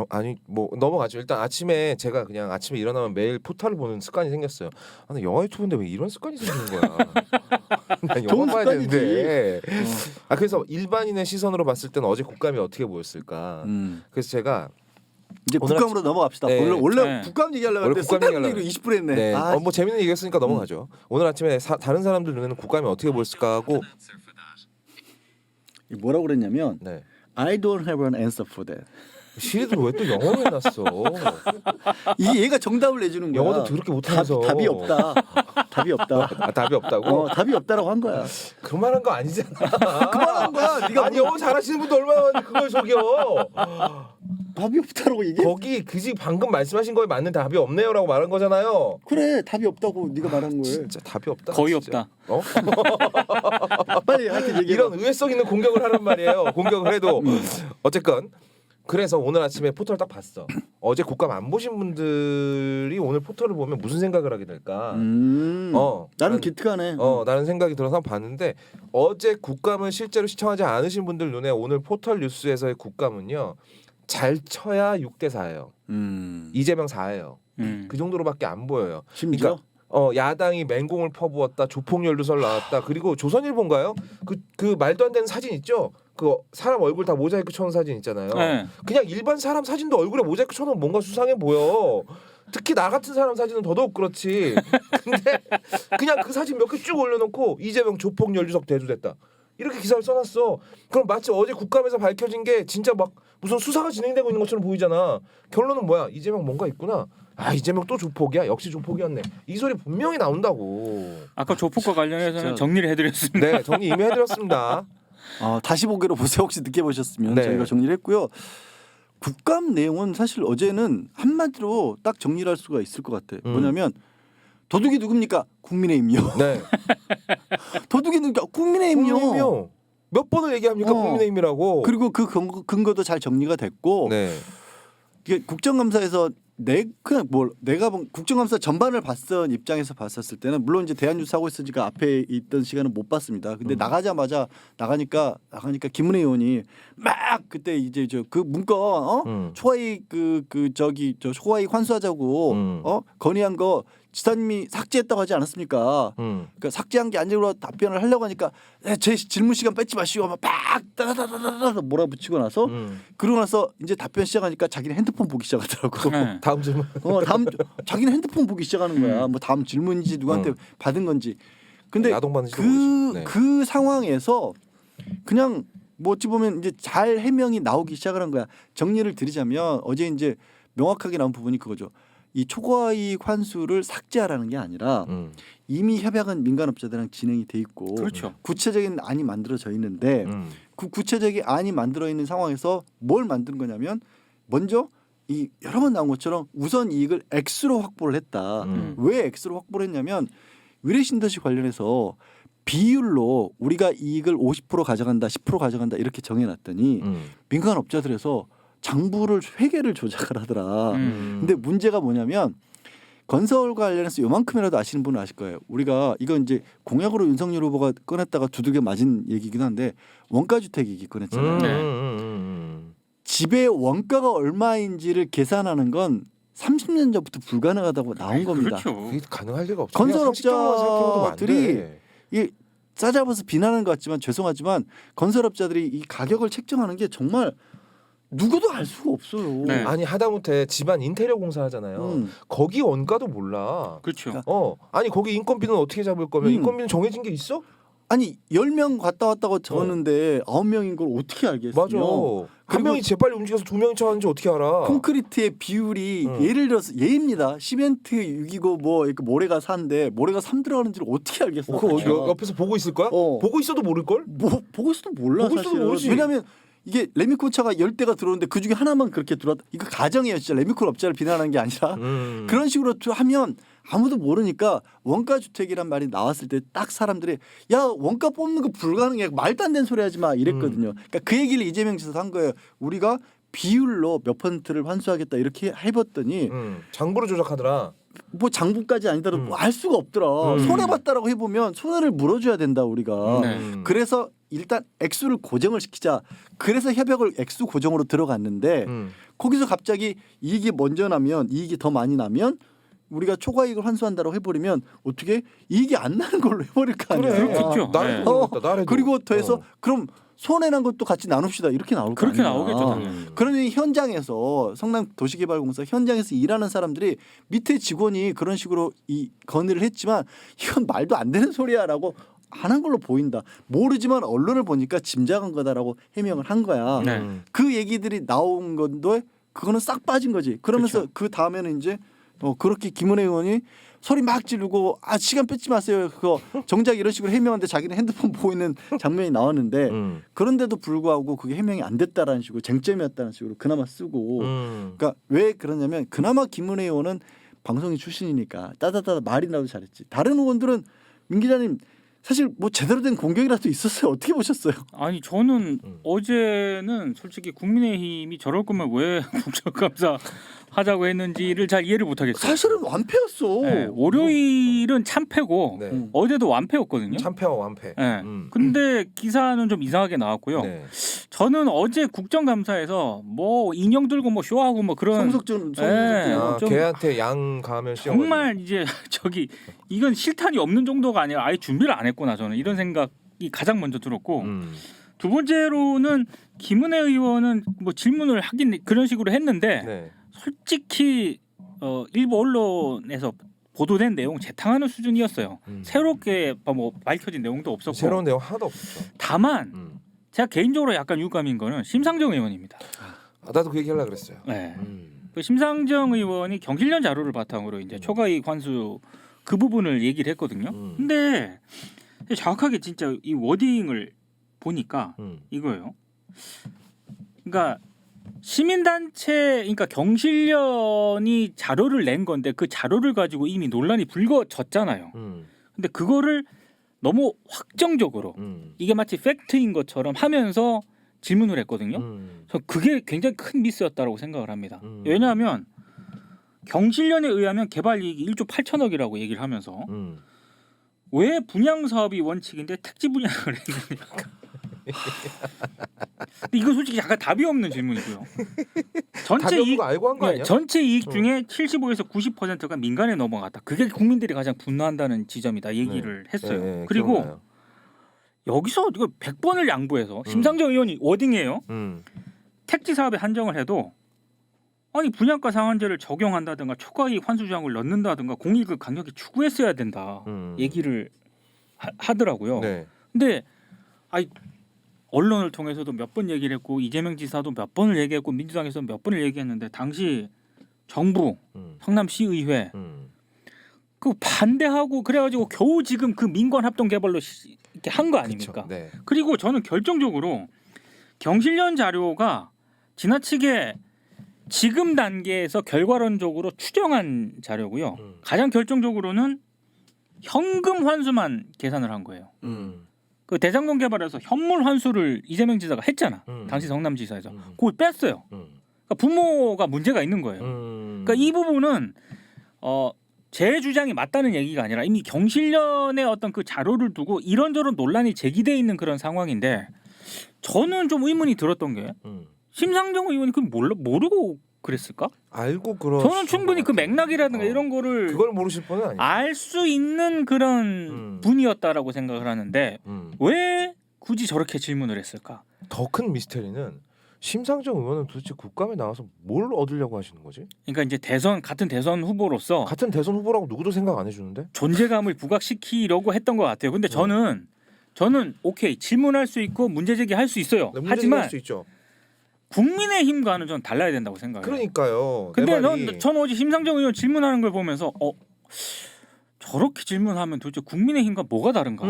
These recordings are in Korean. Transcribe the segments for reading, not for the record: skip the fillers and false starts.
아니 뭐 넘어가죠. 일단 아침에 제가 그냥 아침에 일어나면 매일 포탈을 보는 습관이 생겼어요. 아, 나 영화 유튜브인데 왜 이런 습관이 생기는 거야? 나 좋은 영화 봐야 습관이지. 되는데. 아 그래서 일반인의 시선으로 봤을 때는 어제 국감이 어떻게 보였을까? 그래서 제가 이제 오늘 국감으로 넘어갑시다. 네. 원래 네. 국감 얘기하려고 원래 했는데 국감 쓸데없는 얘기하려고 얘기로 20분 했네. 네. 아, 뭐 재밌는 얘기했으니까 넘어가죠. 오늘 아침에 다른 사람들 눈에는 국감이 어떻게 보였을까 하고 뭐라고 그랬냐면 네. I don't have an answer for that. 시리들 왜 또 영어로 해놨어? 이게 얘가 정답을 내주는 거야. 영어도 더럽게 못하면서 답이 없다. 답이 없다. 아, 답이 없다고? 답이 없다라고 한 거야. 그만한 거 아니잖아. 그만한 거야. 네가 아니 영어 잘하시는 분도 얼마나 많은데 그걸 속여. 답이 없다라고 얘기해. 거기 그지 방금 말씀하신 거에 맞는 답이 없네요라고 말한 거잖아요. 그래 답이 없다고 네가 말한 거예요. 진짜 답이 없다. 거의 진짜. 없다. 어? 빨리 하여튼 얘기해. 이런 의외성 있는 공격을 하란 말이에요. 공격을 해도 어쨌건 그래서 오늘 아침에 포털 딱 봤어. 어제 국감 안 보신 분들이 오늘 포털을 보면 무슨 생각을 하게 될까? 나는 기특하네. 나는 생각이 들어서 한번 봤는데 어제 국감을 실제로 시청하지 않으신 분들 눈에 오늘 포털 뉴스에서의 국감은요. 잘 쳐야 6대 4예요. 이재명 4예요. 그 정도로밖에 안 보여요. 심지어 그러니까 야당이 맹공을 퍼부었다. 조폭 연루설 나왔다. 그리고 조선일보인가요? 그 말도 안 되는 사진 있죠? 그 사람 얼굴 다 모자이크 쳐놓은 사진 있잖아요. 네. 그냥 일반 사람 사진도 얼굴에 모자이크 쳐놓으면 뭔가 수상해 보여. 특히 나 같은 사람 사진은 더더욱 그렇지. 근데 그냥 그 사진 몇 개 쭉 올려놓고 이재명 조폭 연루설 대두됐다. 이렇게 기사를 써놨어. 그럼 마치 어제 국감에서 밝혀진 게 진짜 막 무슨 수사가 진행되고 있는 것처럼 보이잖아. 결론은 뭐야? 이재명 뭔가 있구나. 아 이재명 또 조폭이야. 역시 조폭이었네. 이 소리 분명히 나온다고. 아까 조폭과 관련해서는 진짜. 정리를 해드렸습니다. 네, 정리 이미 해드렸습니다. 다시 보기로 보세요. 혹시 늦게 보셨으면 네. 저희가 정리를 했고요. 국감 내용은 사실 어제는 한마디로 딱 정리를 할 수가 있을 것 같아요. 뭐냐면 도둑이 누굽니까? 국민의힘이요. 네. 도둑이 누굽니까? 국민의힘이요. 국민의힘이요. 몇 번을 얘기합니까? 국민의힘이라고. 그리고 그 근거도 잘 정리가 됐고 네. 이게 국정감사에서 내가 국정감사 전반을 봤던 입장에서 봤었을 때는 물론 이제 대한뉴스 하고 있으니까 앞에 있던 시간은 못 봤습니다. 근데 나가니까 김은혜 의원이 막 그때 이제 그 문건 초과이익 초과이익 환수하자고 건의한 거 지사님이 삭제했다고 하지 않았습니까? 그러니까 삭제한 게 아니라 답변을 하려고 하니까 제 질문 시간 뺏지 마시고 막 따다다다다 몰아붙이고 나서 그러고 나서 이제 답변 시작하니까 자기는 핸드폰 보기 시작하더라고. 네. 다음 질문. 자기는 핸드폰 보기 시작하는 거야. 뭐 다음 질문인지 누구한테 받은 건지. 근데 야동 받는지도 모르지. 네. 그 상황에서 그냥 뭐 어찌 보면 이제 잘 해명이 나오기 시작을 한 거야. 정리를 드리자면 어제 이제 명확하게 나온 부분이 그거죠. 이 초과이익 환수를 삭제하라는 게 아니라 이미 협약은 민간업자들이랑 진행이 돼 있고 그렇죠. 구체적인 안이 만들어져 있는데 그 구체적인 안이 만들어 있는 상황에서 뭘 만든 거냐면 먼저 이 여러 번 나온 것처럼 우선 이익을 액수로 확보를 했다. 왜 액수로 확보를 했냐면 위례신도시 관련해서 비율로 우리가 이익을 50% 가져간다, 10% 가져간다 이렇게 정해놨더니 민간업자들에서 장부를 회계를 조작을 하더라. 근데 문제가 뭐냐면 건설 관련해서 요만큼이라도 아시는 분은 아실 거예요. 우리가 이건 이제 공약으로 윤석열 후보가 꺼냈다가 두들겨 맞은 얘기긴 한데 원가주택 얘기 꺼냈잖아요. 집의 원가가 얼마인지를 계산하는 건 30년 전부터 불가능하다고 나온 겁니다. 그렇죠. 그게 가능할 리가 없죠. 건설업자들이 이 짜잡아서 비난하는 것 같지만 죄송하지만 건설업자들이 이 가격을 책정하는 게 정말 누구도 알 수가 없어요. 네. 아니 하다못해 집안 인테리어 공사 하잖아요. 거기 원가도 몰라. 그렇죠. 아니 거기 인건비는 어떻게 잡을 거면 인건비는 정해진 게 있어? 아니 10명 갔다 왔다고 적었는데 9명인 걸 어떻게 알겠어요? 맞아. 한 명이 재빨리 움직여서 두 명이 쳐가는지 어떻게 알아? 콘크리트의 비율이 예를 들어서 예입니다. 시멘트 6이고 뭐 이렇게 모래가 4인데 모래가 3 들어가는지를 어떻게 알겠어? 그거 옆에서 보고 있을 거야? 보고 있어도 모를 걸? 뭐 보고 있어도 몰라 보고 있어도 사실은. 모르지. 왜냐하면 이게 레미콘차가 10대가 들어오는데 그 중에 하나만 그렇게 들어왔다. 이거 가정이에요. 진짜 레미콘 업자를 비난하는 게 아니라 그런 식으로 하면 아무도 모르니까 원가 주택이란 말이 나왔을 때 딱 사람들이 야 원가 뽑는 거 불가능해 말도 안 되는 소리 하지 마 이랬거든요. 그러니까 그 얘기를 이재명 지사도 한 거예요. 우리가 비율로 몇 퍼센트를 환수하겠다 이렇게 해봤더니 장부를 조작하더라. 뭐 장부까지 아니더라도 뭐 알 수가 없더라. 손해 봤다라고 해보면 손해를 물어줘야 된다 우리가. 그래서 일단 액수를 고정을 시키자. 그래서 협약을 액수 고정으로 들어갔는데 거기서 갑자기 이익이 먼저 나면 이익이 더 많이 나면 우리가 초과이익을 환수한다고 해버리면 어떻게 이익이 안 나는 걸로 해버릴 거 아니야. 그래. 그렇겠죠. 나래도 모르겠다. 나래도. 그리고 더해서 그럼 손해난 것도 같이 나눕시다 이렇게 나올 거 그렇게 아니야. 나오겠죠. 당연히. 그러니 현장에서 성남 도시개발공사 현장에서 일하는 사람들이 밑에 직원이 그런 식으로 이 건의를 했지만 이건 말도 안 되는 소리야라고 안 한 걸로 보인다. 모르지만 언론을 보니까 짐작한 거다라고 해명을 한 거야. 네. 그 얘기들이 나온 건데 그거는 싹 빠진 거지. 그러면서 그 다음에는 이제 그렇게 김은혜 의원이 소리 막 지르고 시간 뺏지 마세요. 그거 정작 이런 식으로 해명하는데 자기는 핸드폰 보고 있는 장면이 나왔는데 그런데도 불구하고 그게 해명이 안 됐다라는 식으로 쟁점이었다는 식으로 그나마 쓰고 그러니까 왜 그러냐면 그나마 김은혜 의원은 방송인 출신이니까 따다다다 말이라도 잘했지. 다른 의원들은 민 기자님 사실 뭐 제대로 된 공격이라도 있었어요. 어떻게 보셨어요? 아니 저는 어제는 솔직히 국민의힘이 저럴 거면 왜 국정감사 하자고 했는지를 잘 이해를 못하겠어요. 사실은 완패였어. 네, 월요일은 참패고 네. 어제도 완패였거든요. 참패와 완패. 네. 근데 기사는 좀 이상하게 나왔고요. 네. 저는 어제 국정감사에서 뭐 인형 들고 뭐 쇼하고 뭐 그런 성석준 네. 좀 걔한테 양 가면 씌워. 정말 이제 이건 실탄이 없는 정도가 아니라 아예 준비를 안 했구나 저는 이런 생각이 가장 먼저 들었고 두 번째로는 김은혜 의원은 뭐 질문을 하긴 그런 식으로 했는데 네. 솔직히 일부 언론에서 보도된 내용 재탕하는 수준이었어요. 새롭게 뭐 밝혀진 내용도 없었고 새로운 내용 하나도 없었죠. 다만 제가 개인적으로 약간 유감인 거는 심상정 의원입니다. 나도 그 얘기 하려고 그랬어요. 네. 그 심상정 의원이 경실련 자료를 바탕으로 이제 초과이익 환수 그 부분을 얘기를 했거든요. 근데 정확하게 진짜 이 워딩을 보니까 이거예요. 그러니까 시민단체, 그러니까 경실련이 자료를 낸 건데 그 자료를 가지고 이미 논란이 불거졌잖아요. 근데 그거를 너무 확정적으로 이게 마치 팩트인 것처럼 하면서 질문을 했거든요. 저 그게 굉장히 큰 미스였다고 생각을 합니다. 왜냐하면 경실련에 의하면 개발 이익이 1조 8천억이라고 얘기를 하면서 왜 분양 사업이 원칙인데 택지 분양을 했느냐. 근데 이거 솔직히 약간 답이 없는 질문이고요. 전체 답이 이익 없는 거 알고 한 거 아니야? 전체 이익 중에 75에서 90%가 민간에 넘어갔다. 그게 국민들이 가장 분노한다는 지점이다. 얘기를 했어요. 네, 그리고 기억나요. 여기서 이거 100번을 양보해서 심상정 의원이 워딩이에요. 택지 사업에 한정을 해도 아니 분양가 상한제를 적용한다든가 초과이익 환수 조항을 넣는다든가 공익을 강력히 추구했어야 된다. 얘기를 하더라고요. 네. 근데 언론을 통해서도 몇 번 얘기를 했고 이재명 지사도 몇 번을 얘기했고 민주당에서 몇 번을 얘기했는데 당시 정부 성남시의회 그 반대하고 그래가지고 겨우 지금 그 민관 합동 개발로 이렇게 한 거 아닙니까? 그쵸. 네. 그리고 저는 결정적으로 경실련 자료가 지나치게 지금 단계에서 결과론적으로 추정한 자료고요. 가장 결정적으로는 현금 환수만 계산을 한 거예요. 그 대장동 개발에서 현물 환수를 이재명 지사가 했잖아. 당시 성남지사에서 그걸 뺐어요. 그러니까 부모가 문제가 있는 거예요. 그러니까 이 부분은 제 주장이 맞다는 얘기가 아니라 이미 경실련의 어떤 그 자료를 두고 이런저런 논란이 제기돼 있는 그런 상황인데 저는 좀 의문이 들었던 게 심상정 의원이 그걸 모르고 그랬을까? 알고 그러. 저는 충분히 그 맥락이라든가 이런 거를 그걸 모르실 분은 아니에요. 알 수 있는 그런 분이었다라고 생각을 하는데 왜 굳이 저렇게 질문을 했을까? 더 큰 미스테리는 심상정 의원은 도대체 국감에 나와서 뭘 얻으려고 하시는 거지? 그러니까 이제 같은 대선 후보로서 같은 대선 후보라고 누구도 생각 안 해주는데? 존재감을 부각시키려고 했던 것 같아요. 근데 저는 오케이 질문할 수 있고 문제 제기할 수 있어요. 네, 하지만 수 있죠. 국민의힘과는 전 달라야 된다고 생각해요. 그러니까요. 근데 내 말이 저는 어제 심상정 의원 질문하는 걸 보면서 저렇게 질문하면 도대체 국민의힘과 뭐가 다른가?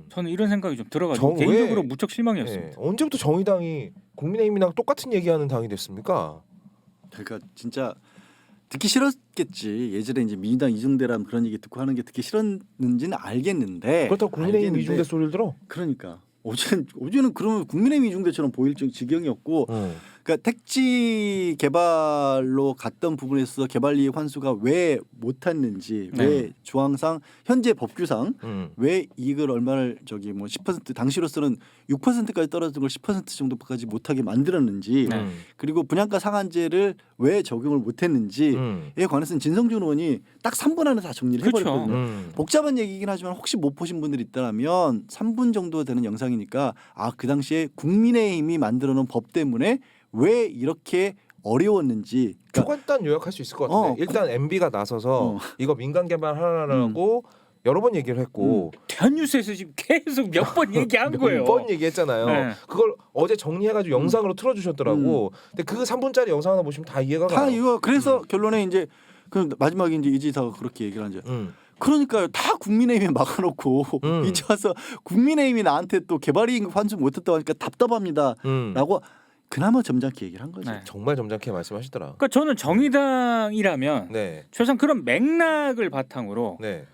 저는 이런 생각이 좀 들어가지고 개인적으로 무척 실망이었습니다. 언제부터 정의당이 국민의힘이랑 똑같은 얘기하는 당이 됐습니까? 그러니까 진짜 듣기 싫었겠지. 예전에 이제 민주당 이중대라면 그런 얘기 듣고 하는 게 듣기 싫었는지는 알겠는데. 그렇다고 국민의힘 이중대 소리를 들어? 그러니까 어제는 그러면 국민의힘 이중대처럼 보일 지경이었고 그러니까 택지 개발로 갔던 부분에서 개발이익 환수가 왜 못했는지, 네. 왜 조항상 현재 법규상 왜 이익을 얼마를 저기 뭐 10% 당시로서는 6%까지 떨어진 걸 10% 정도까지 못하게 만들었는지, 네. 그리고 분양가 상한제를 왜 적용을 못했는지에 관해서는 진성준 의원이 딱 3분 안에 다 정리를 그렇죠. 해버렸거든요. 복잡한 얘기긴 하지만 혹시 못 보신 분들이 있다면 3분 정도 되는 영상이니까 그 당시에 국민의힘이 만들어놓은 법 때문에 왜 이렇게 어려웠는지. 초간단 요약할 수 있을 것 같은데 일단 MB가 나서서 이거 민간 개발하라고 여러 번 얘기를 했고 대한뉴스에서 지금 계속 몇 번 얘기한 거예요. 몇 번 얘기했잖아요. 네. 그걸 어제 정리해가지고 영상으로 틀어주셨더라고. 근데 그 3분짜리 영상 하나 보시면 다 이해가 다 가요. 이거 그래서 결론에 이제 그 마지막에 이제 이 지사가 그렇게 얘기를 하죠. 그러니까요, 다 국민의힘에 막아놓고 이제 와서 국민의힘이 나한테 또 개발이익 환수 못했다고 하니까 답답합니다라고 그나마 점잖게 얘기를 한 거죠. 네. 정말 점잖게 말씀하시더라. 그러니까 저는 정의당이라면 네, 최소한 그런 맥락을 바탕으로 네.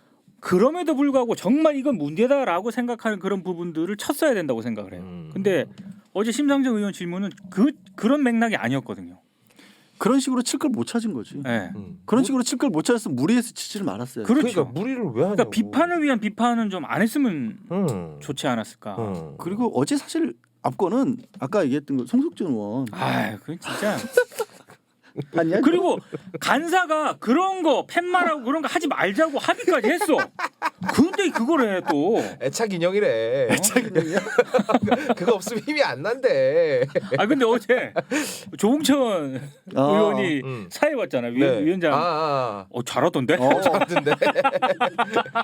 그럼에도 불구하고 정말 이건 문제다라고 생각하는 그런 부분들을 쳤어야 된다고 생각을 해요. 근데 어제 심상정 의원 질문은 그런 맥락이 아니었거든요. 그런 식으로 칠 걸 못 찾은 거지. 네. 그런 식으로 칠 걸 못 찾았으면 무리해서 치지를 말았어요. 그렇죠. 그러니까 무리를 왜 하냐고. 그러니까 비판을 위한 비판은 좀 안 했으면 좋지 않았을까. 그리고 어제 사실 앞거는 아까 얘기했던 거 송석준 의원 그 진짜. 아니야? 그리고 간사가 그런 거 팻말하고 그런 거 하지 말자고 합의까지 했어. 근데 그걸 해 또. 애착 인형이래. 애착 인형이야? 그거 없으면 힘이 안 난대. 근데 어제 조홍천 의원이 사회 왔잖아. 네. 위원장. 잘하던데. 잘하던데.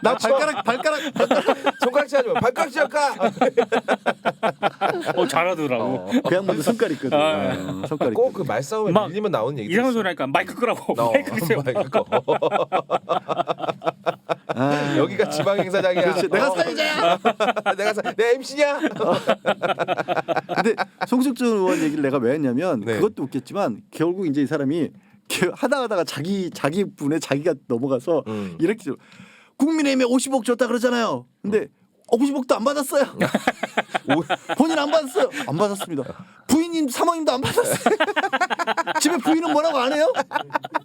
나 발가락 손가락질 하지 마. 발가락질 할까? 잘하더라고. 그 양반도 손가락 있거든. 손가락. 꼭 그 말싸움에 막 밀리면 나오는 얘기. 이상한 소리 하니까 마이크 끄라고. 마이크 끄세요. 마이크 꺼. 여기가 지방 행사장이야. 그렇지. 내가 사회자야. 내 MC냐? 근데 송석준 의원 얘기를 내가 왜 했냐면 네. 그것도 웃겼지만 결국 이제 이 사람이 하다가 자기 분에 자기가 넘어가서 이렇게 국민의힘에 50억 줬다 그러잖아요. 근데 50억도 안 받았어요. 본인 안 받았어요. 안 받았습니다. 부인님 사모님도 안 받았어요. 집에 부인은 뭐라고 안 해요?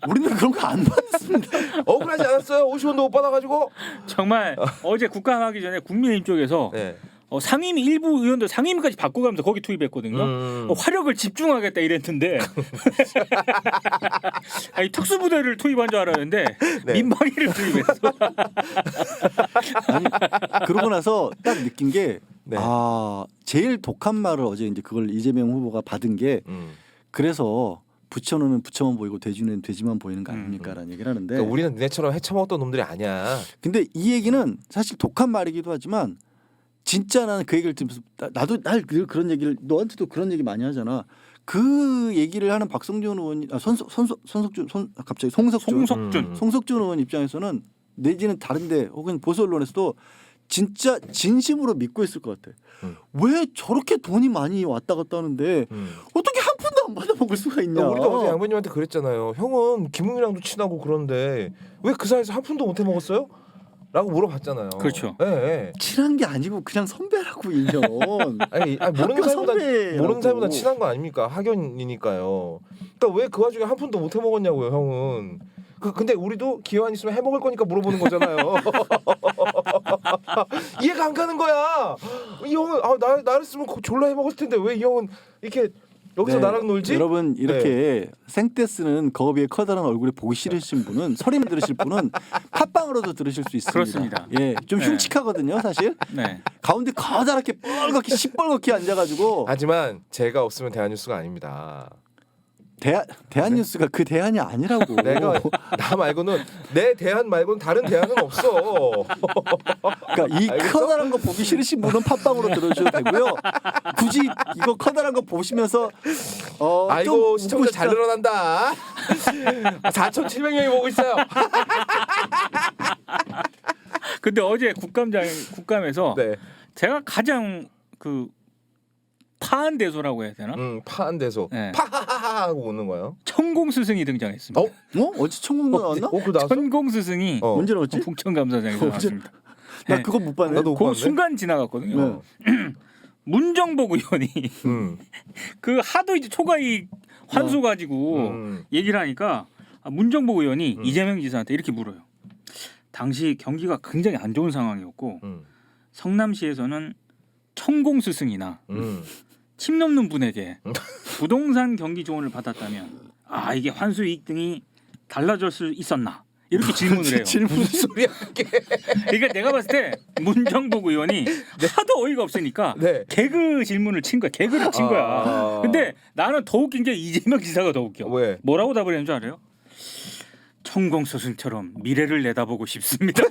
우리는 그런 거 안 받았습니다. 억울하지 않았어요? 50원도 못 받아가지고. 정말 어제 국감하기 전에 국민의힘 쪽에서 네. 상임위 일부 의원들 상임위까지 바꿔가면서 거기 투입했거든요. 화력을 집중하겠다 이랬는데 아니, 특수부대를 투입한 줄 알았는데 네. 민방위를 투입했어. 아니, 그러고 나서 딱 느낀 게 네. 제일 독한 말을 어제 이제 그걸 이재명 후보가 받은 게 그래서 부처는 부처만 보이고 돼지는 돼지만 보이는 거 아닙니까라는 얘기를 하는데 그러니까 우리는 니네처럼 헤쳐먹었던 놈들이 아니야. 근데 이 얘기는 사실 독한 말이기도 하지만 진짜 나는 그 얘기를 들으면서 나도 날 그런 얘기를 너한테도 그런 얘기 많이 하잖아. 그 얘기를 하는 박성준 의원이 송석준 의원 입장에서는 내지는 다른데 혹은 보수 언론에서도 진짜 진심으로 믿고 있을 것 같아. 왜 저렇게 돈이 많이 왔다 갔다 하는데 어떻게 한 푼도 안 받아 먹을 수가 있냐. 우리도 어제 양배님한테 그랬잖아요. 형은 김웅이랑도 친하고 그런데 왜 그 사이에서 한 푼도 못 해먹었어요? 라고 물어봤잖아요. 그렇죠. 네. 친한 게 아니고 그냥 선배라고 인연. 아니 모르는 사람보다 친한 거 아닙니까? 학연이니까요. 그러니까 왜 그 와중에 한 푼도 못 해먹었냐고요, 형은. 근데 우리도 기회만 있으면 해먹을 거니까 물어보는 거잖아요. 이해가 안 가는 거야. 이 형은 나랬으면 졸라 해먹었을 텐데 왜 이 형은 이렇게 여기서 나랑 놀지? 여러분 이렇게 생떼 쓰는 거비의 커다란 얼굴이 보기 싫으신 분은 서림 들으실 분은 팟빵으로도 들으실 수 있습니다. 그렇습니다. 예, 좀 흉측하거든요, 사실. 네. 가운데 커다랗게 뻘겋게 시뻘겋게 앉아가지고. 하지만 제가 없으면 대한뉴스가 아닙니다. 대한뉴스가 그 대한이 아니라고. 내가 나 말고는 내 대한 말고는 다른 대한은 없어. 그러니까 이 알겠어? 커다란 거 보기 싫으신 분은 팟빵으로 들어주셔도 되고요. 굳이 이거 커다란 거 보시면서 아이고 좀 시청자 웃고 잘 싶다. 늘어난다. 4,700명이 보고 있어요. 근데 어제 국감에서 네. 제가 가장 파한대소라고 해야 되나? 파한대소. 네. 파하하하 하고 웃는 거예요. 천공스승이 등장했습니다. 어제 천국도 나왔나? 그거 나왔어? 천공스승이 언제 나왔지? 풍천감사장에서 나왔습니다. 나 네. 그거 못 봤네. 나도 못 그 봤네. 순간 지나갔거든요. 문정복 의원이 그 하도 이제 초과이익 환수 가지고 얘기를 하니까 문정복 의원이 이재명 지사한테 이렇게 물어요. 당시 경기가 굉장히 안 좋은 상황이었고 성남시에서는 천공 스승이나 침 넘는 분에게 부동산 경기 지원을 받았다면 이게 환수 이익 등이 달라질 수 있었나? 이렇게 질문을 해요. 무슨 소리야 그게? 그러니까 내가 봤을 때 문정복 의원이 하도 어이가 없으니까 네. 개그 질문을 친 거야. 개그를 친 거야. 근데 나는 더 웃긴 게 이재명 지사가 더 웃겨. 왜? 뭐라고 답을 했는 줄 알아요? 천공 스승처럼 미래를 내다보고 싶습니다.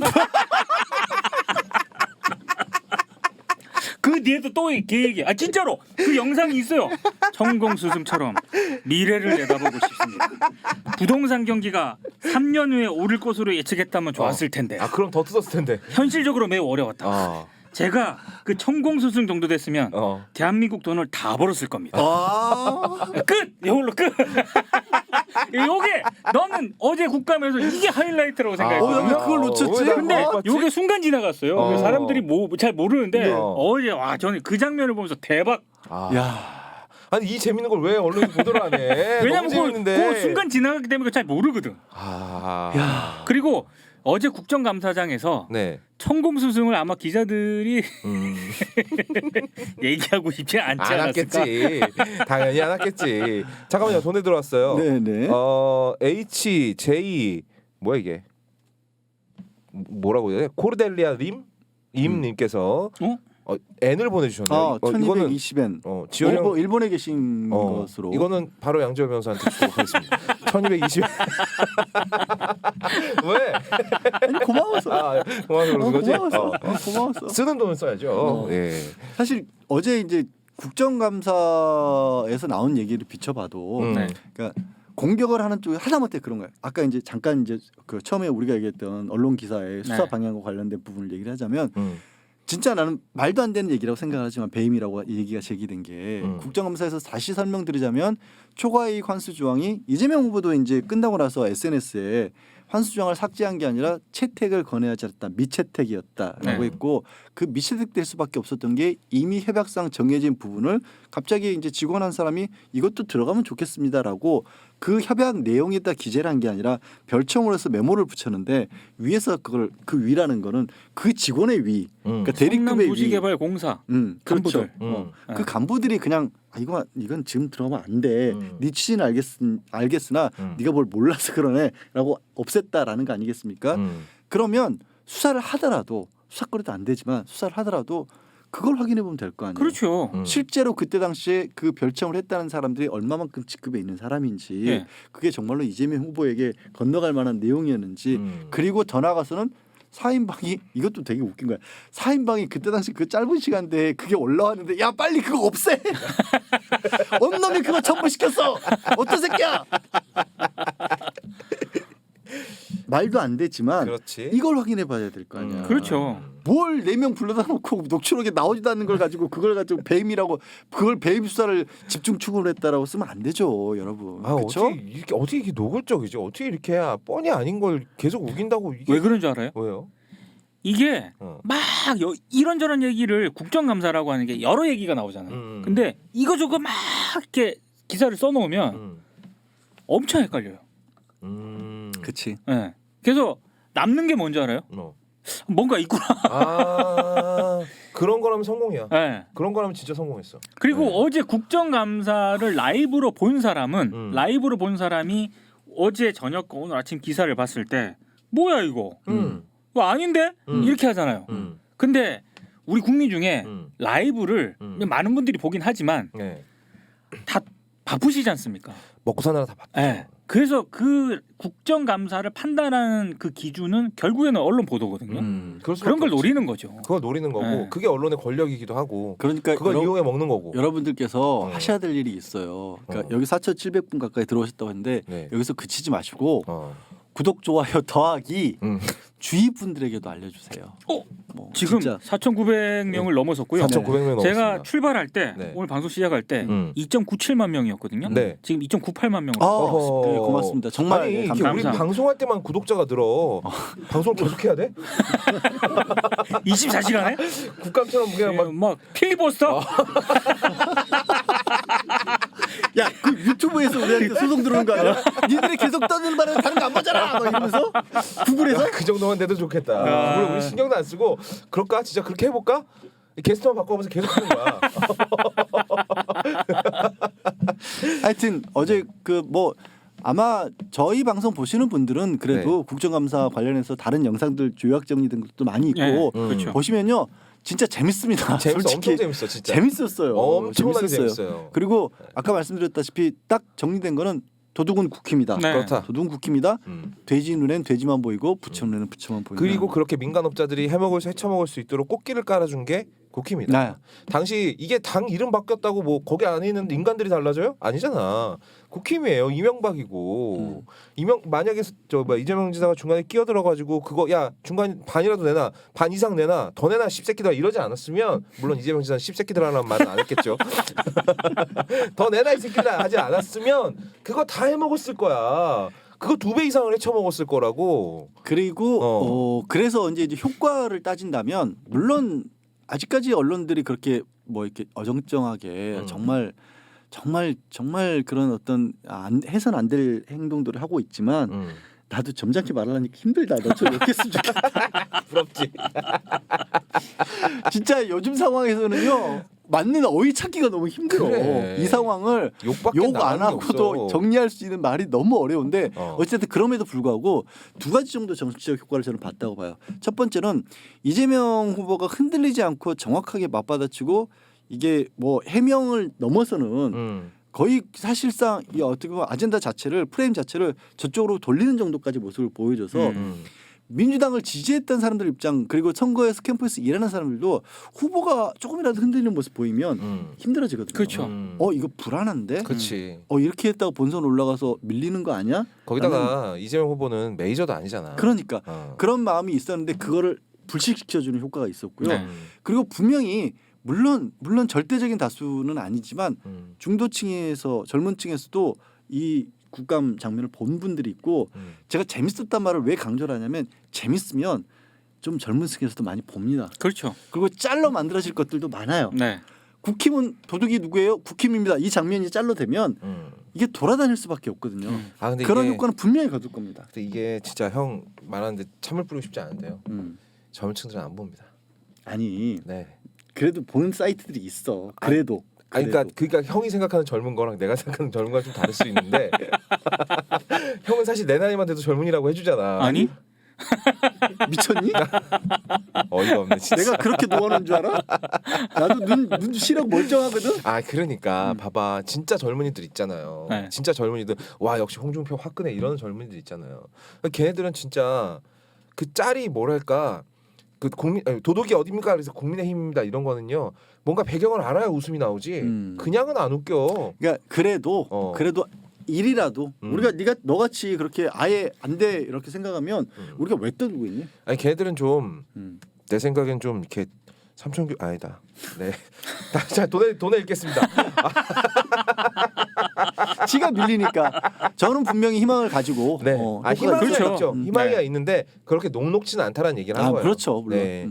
그 뒤에도 또 이렇게 얘기. 진짜로 그 영상이 있어요. 천공 스승처럼 미래를 내다보고 싶습니다. 부동산 경기가 3년 후에 오를 것으로 예측했다면 좋았을 텐데. 그럼 더 뜯었을 텐데. 현실적으로 매우 어려웠다. 제가 그 천공 스승 정도 됐으면 대한민국 돈을 다 벌었을 겁니다. 끝! 이걸로 끝! 요게 너는 어제 국감에서 이게 하이라이트라고 생각했거든요. 왜 그걸 놓쳤지? 근데 요게 순간 지나갔어요. 사람들이 잘 모르는데 어제 저는 그 장면을 보면서 대박. 야. 아니 이 재밌는 걸 왜 언론이 보도를 안 해? 왜냐면 너무 재밌는데. 그 순간 지나갔기 때문에 잘 모르거든. 야. 그리고 어제 국정감사장에서 네. 천공 스승을 아마 기자들이 얘기하고 싶지 않지 안 않았을까? 왔겠지. 당연히 안 왔겠지. 잠깐만요. 돈에 들어왔어요. 네네. HJ 뭐야 이게? 뭐라고 해야 돼? 코르델리아 님님께서 N을 보내주셨네요. 이거는 1220엔. 지원 일본에 계신 것으로. 이거는 바로 양지호 변호사한테 주도록 하겠습니다. 1220. 왜? 아니, 고마워서. 고마워서 그런 거지. 고마웠어. 쓰는 돈을 써야죠. 예. 사실 어제 이제 국정감사에서 나온 얘기를 비춰봐도, 그러니까 공격을 하는 쪽이 하다못해 그런 거예요. 아까 이제 잠깐 이제 그 처음에 우리가 얘기했던 언론 기사의 수사 방향과 관련된 부분을 얘기를 하자면. 진짜 나는 말도 안 되는 얘기라고 생각하지만 배임이라고 얘기가 제기된 게 국정감사에서 다시 설명드리자면 초과이익 환수 조항이 이재명 후보도 이제 끝나고 나서 SNS에 환수 조항을 삭제한 게 아니라 채택을 권해하지 않았다 미채택이었다라고 했고 그 미채택될 수밖에 없었던 게 이미 협약상 정해진 부분을 갑자기 이제 직원 한 사람이 이것도 들어가면 좋겠습니다라고 그 협약 내용에다 기재를 한 게 아니라 별첨으로 해서 메모를 붙였는데 위에서 그걸 그 위라는 거는 그 직원의 위 그러니까 대리급의 위 도시개발공사 그렇죠. 간부들. 그 간부들이 그냥 이건 지금 들어가면 안 돼. 네 취지는 알겠으나 네가 뭘 몰라서 그러네라고 없앴다라는 거 아니겠습니까? 그러면 수사를 하더라도 수사거리도 안 되지만 수사를 하더라도 그걸 확인해 보면 될 거 아니에요. 그렇죠. 실제로 그때 당시에 그 별첨을 했다는 사람들이 얼마만큼 직급에 있는 사람인지 그게 정말로 이재명 후보에게 건너갈 만한 내용이었는지 그리고 더 나아가서는 사인방이 이것도 되게 웃긴 거야. 사인방이 그때 당시 그 짧은 시간대에 그게 올라왔는데 야 빨리 그거 없애. 언놈이 그거 첨부시켰어. 어떤 새끼야. 말도 안 되지만 그렇지. 이걸 확인해 봐야 될 거 아니야. 그렇죠. 뭘 4명 불러다 놓고 녹취록에 나오지도 않는 걸 가지고 그걸 가지고 배임이라고 그걸 배임 수사를 집중 추구를 했다라고 쓰면 안 되죠, 여러분. 그렇죠? 어떻게 이렇게 노골적이지? 어떻게 이렇게 해야 뻔히 아닌 걸 계속 우긴다고 이게 왜 그런 줄 알아요? 왜요? 이게 막 이런저런 얘기를 국정감사라고 하는 게 여러 얘기가 나오잖아요. 근데 이거저거 막 이렇게 기사를 써놓으면 엄청 헷갈려요. 그렇지. 네. 그래서 남는 게 뭔지 알아요? 뭔가 있구나. 그런 거라면 성공이야. 네. 그런 거라면 진짜 성공했어. 그리고 어제 국정감사를 라이브로 본 사람은 라이브로 본 사람이 어제 저녁과 오늘 아침 기사를 봤을 때 뭐야 이거? 이거 아닌데? 이렇게 하잖아요. 근데 우리 국민 중에 라이브를 많은 분들이 보긴 하지만 다 바쁘시지 않습니까? 먹고 사느라 다 바쁘죠. 네. 그래서 그 국정감사를 판단하는 그 기준은 결국에는 언론 보도거든요. 그런 걸 노리는 거죠. 그걸 노리는 거고 네. 그게 언론의 권력이기도 하고 그러니까 그걸 이용해 먹는 거고. 여러분들께서 하셔야 될 일이 있어요. 그러니까 여기 4,700분 가까이 들어오셨다고 했는데 여기서 그치지 마시고 구독 좋아요 더하기 음. 주위 분들에게도 알려주세요. 뭐 지금 진짜 4,900명을 넘어섰고요. 4,900명 제가 넘었습니다. 출발할 때 네. 오늘 방송 시작할 때 2.97만 명이었거든요. 네. 지금 2.98만 명으로. 어허. 네, 고맙습니다. 정말 아니 네, 이게 감사합니다. 우리 방송할 때만 구독자가 늘어. 방송 계속 해야 돼? 24시간에 국감처럼 그냥 막 막 필리버스터. 야, 그 유튜브에서 우리한테 소송 들어오는 거 아니야? 니들이 계속 떠드는 바람에 다른 거 안 보잖아. 막 이러면서 구글에서 그 정도만 돼도 좋겠다. 그걸 우리 신경도 안 쓰고 그럴까? 진짜 그렇게 해볼까? 게스트만 바꿔보면서 계속 하는 거야. 하여튼 어제 그 뭐 아마 저희 방송 보시는 분들은 그래도 네. 국정감사 관련해서 다른 영상들 요약 정리된 것도 많이 있고 네, 그렇죠. 보시면요 진짜 재밌습니다. 재밌어, 솔직히 엄청 재밌어, 진짜. 재밌었어요. 엄청나게 재밌었어요. 재밌어요. 그리고 아까 말씀드렸다시피 딱 정리된 거는 도둑은 국힘이다. 네. 그렇다. 도둑은 국힘이다. 돼지 눈엔 돼지만 보이고 부처 눈에는 부처만 보인다. 그리고 그렇게 민간업자들이 헤쳐먹을 수 있도록 꽃길을 깔아준 게 국힘이다. 네. 당시 이게 당 이름 바뀌었다고 뭐 거기 안에 있는 인간들이 달라져요? 아니잖아. 국힘이에요. 이명박이고 만약에 이재명 지사가 중간에 끼어들어가지고 그거 야 중간 반이라도 내놔 반 이상 내놔 더 내놔 씹새끼들아 이러지 않았으면 물론 이재명 지사는 씹새끼들아라는 말은 안 했겠죠. 더 내놔 이 새끼들아 하지 않았으면 그거 다 해먹었을 거야. 그거 2배 이상을 헤쳐먹었을 거라고. 그리고 그래서 이제 효과를 따진다면 물론 아직까지 언론들이 그렇게 뭐 이렇게 어정쩡하게 정말 그런 어떤 해선 안 될 행동들을 하고 있지만 나도 점잖게 말하려니까 힘들다. 너처럼 이렇게 했으면 좋겠다. 부럽지. 진짜 요즘 상황에서는요. 맞는 어휘 찾기가 너무 힘들어. 그래. 이 상황을 욕밖에 욕 안 나가는 게 하고도 없어. 정리할 수 있는 말이 너무 어려운데 어. 어쨌든 그럼에도 불구하고 두 가지 정도 정치적 효과를 저는 봤다고 봐요. 첫 번째는 이재명 후보가 흔들리지 않고 정확하게 맞받아치고 이게 뭐 해명을 넘어서는 거의 사실상 이 어떻게 보면 아젠다 자체를 프레임 자체를 저쪽으로 돌리는 정도까지 모습을 보여줘서 민주당을 지지했던 사람들 입장 그리고 선거에서 캠프에서 일하는 사람들도 후보가 조금이라도 흔들리는 모습 보이면 힘들어지거든요. 그렇죠. 이거 불안한데? 그렇지. 이렇게 했다가 본선 올라가서 밀리는 거 아니야? 거기다가 이재명 후보는 메이저도 아니잖아. 그러니까 어. 그런 마음이 있었는데 그거를 불식시켜주는 효과가 있었고요. 네. 그리고 분명히 물론 절대적인 다수는 아니지만 중도층에서 젊은층에서도 이 국감 장면을 본 분들이 있고 제가 재밌었단 말을 왜 강조를 하냐면 재밌으면 좀 젊은 층에서도 많이 봅니다. 그렇죠. 그리고 짤로 만들어질 것들도 많아요. 네. 국힘은 도둑이 누구예요? 국힘입니다. 이 장면이 짤로 되면 이게 돌아다닐 수밖에 없거든요. 아 근데 그런 이게, 효과는 분명히 거둘 겁니다. 근데 이게 진짜 형 말하는데 참을 뿌리고 싶지 않은데요. 음. 젊은층들은 안 봅니다. 아니 네. 그래도 보는 사이트들이 있어. 그래도. 아니 그러니까 형이 생각하는 젊은 거랑 내가 생각하는 젊은 거랑 좀 다를 수 있는데 형은 사실 내 나이만 돼도 젊은이라고 해주잖아. 아니? 미쳤니? 어이가 없네 진짜. 내가 그렇게 노하는 줄 알아? 나도 눈 시력 멀쩡하거든. 아 그러니까 봐봐 진짜 젊은이들 있잖아요. 네. 진짜 젊은이들 와 역시 홍준표 화끈해 이런 젊은이들 있잖아요. 그러니까 걔네들은 진짜 그 짤이 뭐랄까 그 도덕이 어딥니까 그래서 국민의힘입니다 이런 거는요 뭔가 배경을 알아야 웃음이 나오지 그냥은 안 웃겨. 그러니까 그래도 일이라도 우리가 네가 너같이 그렇게 아예 안 돼 이렇게 생각하면 우리가 왜 떠들고 있니? 아니 걔네들은 좀 내 생각엔 좀 이렇게 삼천교 아니다. 네. 자 돈에 읽겠습니다. 지가 밀리니까 저는 분명히 희망을 가지고 네. 효과가 희망이 그렇죠. 있죠. 희망이 네. 있는데 그렇게 녹록지는 않다라는 얘기를 하는 거예요. 그렇죠. 물론. 네.